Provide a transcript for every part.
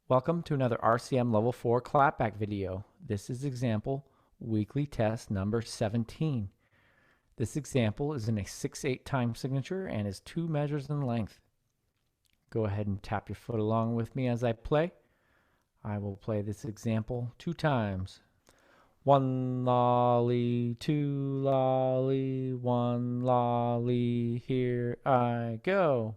Welcome to another RCM Level 4 Clapback video. This is example weekly test number 17. This example is in a 6/8 time signature and is 2 measures in length. Go ahead and tap your foot along with me as I play. I will play this example 2 times. 1 lolly, 2 lolly, 1 lolly, here I go.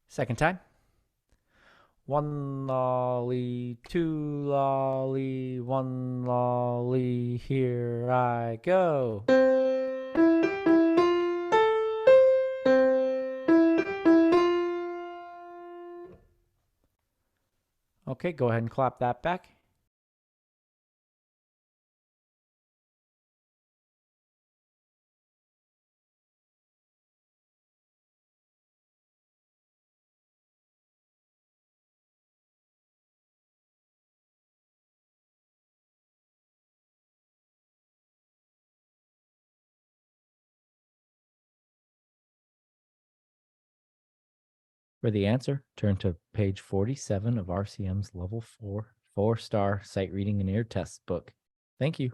Second time. 1 lolly, 2 lolly, 1 lolly, here I go. Okay, go ahead and clap that back. For the answer, turn to page 47 of RCM's Level 4 4-star Sight Reading and Ear Test book. Thank you.